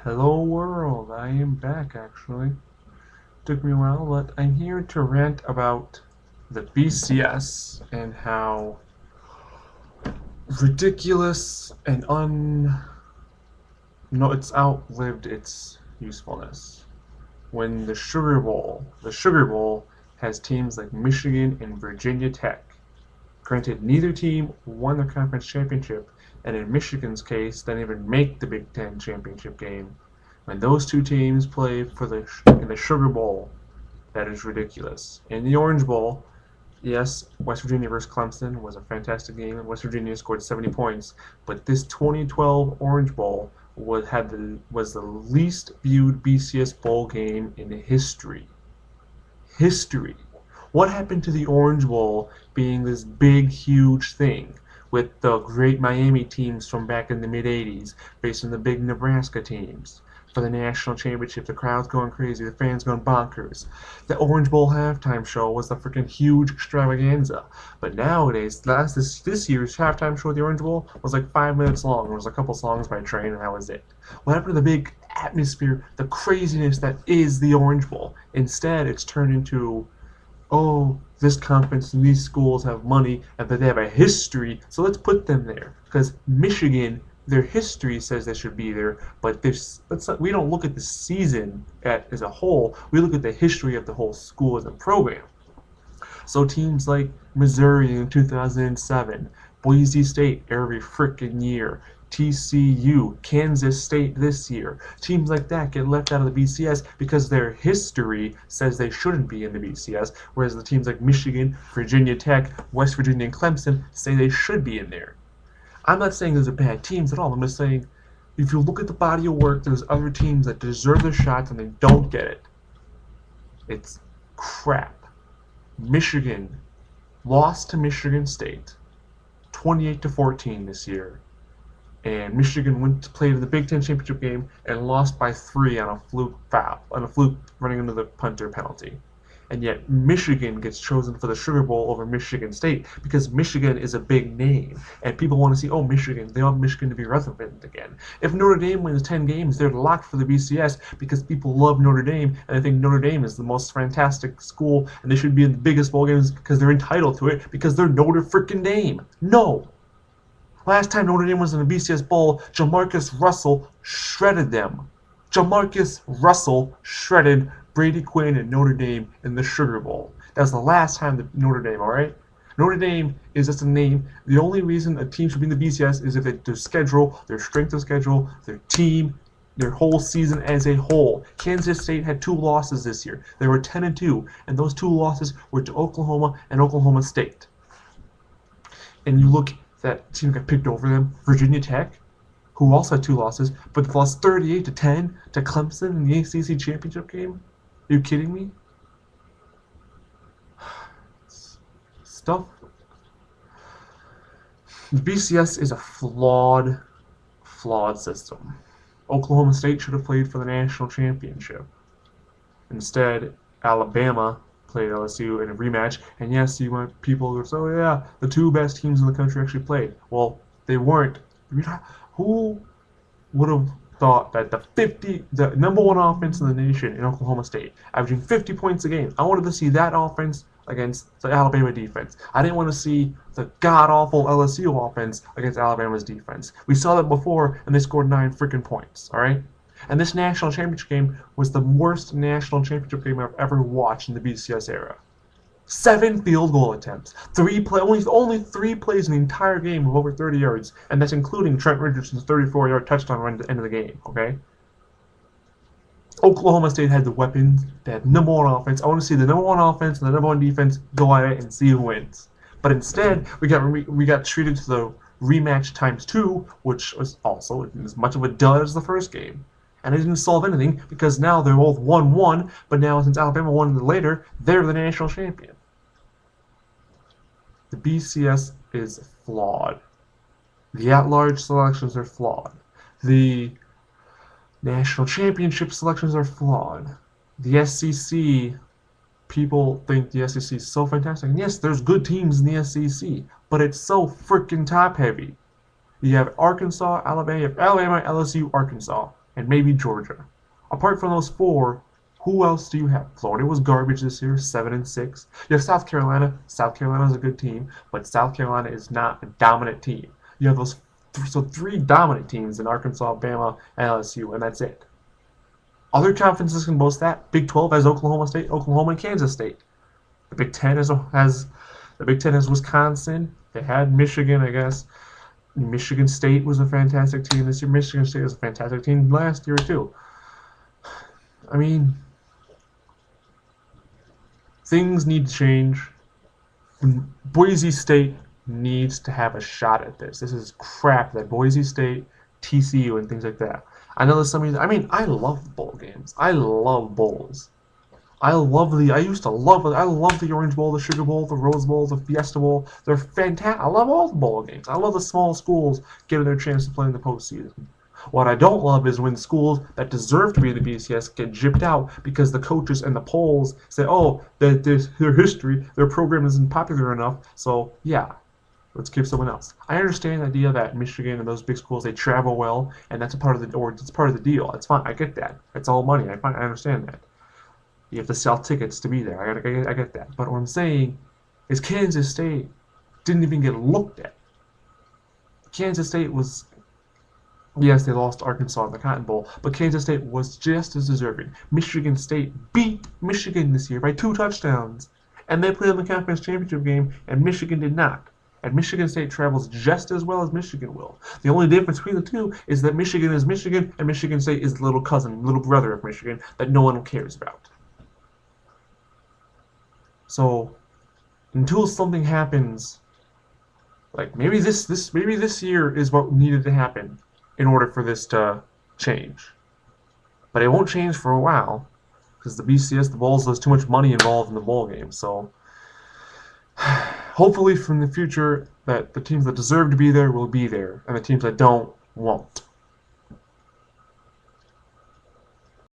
Hello world, I am back actually. Took me a while, but I'm here to rant about the BCS and how ridiculous and no, it's outlived its usefulness. When the Sugar Bowl has teams like Michigan and Virginia Tech. Granted, neither team won the conference championship, and in Michigan's case, didn't even make the Big Ten championship game. When those two teams play in the Sugar Bowl, that is ridiculous. In the Orange Bowl, yes, West Virginia versus Clemson was a fantastic game. West Virginia scored 70 points, but this 2012 Orange Bowl was the least viewed BCS bowl game in history. History. What happened to the Orange Bowl being this big, huge thing with the great Miami teams from back in the mid 80s facing the big Nebraska teams? For the national championship, the crowd's going crazy, the fans going bonkers. The Orange Bowl halftime show was the freaking huge extravaganza. But nowadays, this year's halftime show at the Orange Bowl was like 5 minutes long. There was a couple songs by Train, and that was it. What happened to the big atmosphere, the craziness that is the Orange Bowl? Instead, it's turned into, oh, this conference and these schools have money and that they have a history, so let's put them there. Because Michigan, their history says they should be there, but we don't look at the season as a whole. We look at the history of the whole school as a program. So teams like Missouri in 2007, Boise State every freaking year, TCU, Kansas State this year. Teams like that get left out of the BCS because their history says they shouldn't be in the BCS, whereas the teams like Michigan, Virginia Tech, West Virginia, and Clemson say they should be in there. I'm not saying those are bad teams at all. I'm just saying if you look at the body of work, there's other teams that deserve their shots and they don't get it. It's crap. Michigan lost to Michigan State 28-14 this year, and Michigan went to play in the Big Ten championship game and lost by 3 on a fluke running into the punter penalty. And yet Michigan gets chosen for the Sugar Bowl over Michigan State because Michigan is a big name, and people want to see, oh, Michigan, they want Michigan to be relevant again. If Notre Dame wins 10 games, they're locked for the BCS because people love Notre Dame, and they think Notre Dame is the most fantastic school, and they should be in the biggest bowl games because they're entitled to it because they're Notre freaking Dame. No! Last time Notre Dame was in the BCS Bowl, Jamarcus Russell shredded them. Jamarcus Russell shredded Brady Quinn and Notre Dame in the Sugar Bowl. That was the last time that Notre Dame, alright? Notre Dame is just a name. The only reason a team should be in the BCS is if their schedule, their strength of schedule, their team, their whole season as a whole. Kansas State had 2 losses this year. They were 10-2, and those 2 losses were to Oklahoma and Oklahoma State. And you look, that team got picked over them. Virginia Tech, who also had 2 losses, but they lost 38-10 to Clemson in the ACC championship game. Are you kidding me? Stuff. The BCS is a flawed system. Oklahoma State should have played for the national championship. Instead, Alabama played LSU in a rematch, and yes, you want people who say, oh yeah, the 2 best teams in the country actually played. Well, they weren't. Who would have thought that the number 1 offense in the nation in Oklahoma State, averaging 50 points a game, I wanted to see that offense against the Alabama defense. I didn't want to see the god-awful LSU offense against Alabama's defense. We saw that before, and they scored 9 freaking points, alright? And this national championship game was the worst national championship game I've ever watched in the BCS era. 7 field goal attempts. Only 3 plays in the entire game of over 30 yards, and that's including Trent Richardson's 34-yard touchdown run at the end of the game, okay? Oklahoma State had the weapons. They had number 1 offense. I want to see the number 1 offense and the number 1 defense go at it and see who wins. But instead, we got treated to the rematch ×2, which was also as much of a dud as the first game. And it didn't solve anything because now they're both 1-1, but now since Alabama won later, they're the national champion. The BCS is flawed. The at-large selections are flawed. The national championship selections are flawed. The SEC, people think the SEC is so fantastic. And yes, there's good teams in the SEC, but it's so freaking top-heavy. You have Arkansas, Alabama, LSU, Arkansas. and maybe Georgia. Apart from those four, who else do you have? Florida was garbage this year, 7-6. You have South Carolina. South Carolina's a good team, but South Carolina is not a dominant team. You have those three dominant teams in Arkansas, Bama, and LSU, and that's it. Other conferences can boast that. Big 12 has Oklahoma State, Oklahoma, and Kansas State. The Big 10 has Wisconsin. They had Michigan, I guess. Michigan State was a fantastic team this year. Michigan State was a fantastic team last year too. I mean, things need to change. Boise State needs to have a shot at this. This is crap that Boise State, TCU, and things like that. I know there's I mean, I love bowl games. I love bowls. I love I used to love it. I love the Orange Bowl, the Sugar Bowl, the Rose Bowl, the Fiesta Bowl. They're fantastic. I love all the bowl games. I love the small schools getting their chance to play in the postseason. What I don't love is when schools that deserve to be in the BCS get gypped out because the coaches and the polls say, oh, their history, their program isn't popular enough, so yeah, let's give someone else. I understand the idea that Michigan and those big schools, they travel well, and that's a part of it's part of the deal. It's fine. I get that. It's all money. I understand that. You have to sell tickets to be there. I get that. But what I'm saying is Kansas State didn't even get looked at. Kansas State was, yes, they lost to Arkansas in the Cotton Bowl, but Kansas State was just as deserving. Michigan State beat Michigan this year by 2 touchdowns, and they played in the conference championship game, and Michigan did not. And Michigan State travels just as well as Michigan will. The only difference between the two is that Michigan is Michigan, and Michigan State is the little cousin, little brother of Michigan that no one cares about. So, until something happens, like maybe this year is what needed to happen in order for this to change. But it won't change for a while because the BCS, the Bowls, there's too much money involved in the bowl game. So, hopefully, from the future, that the teams that deserve to be there will be there, and the teams that don't won't.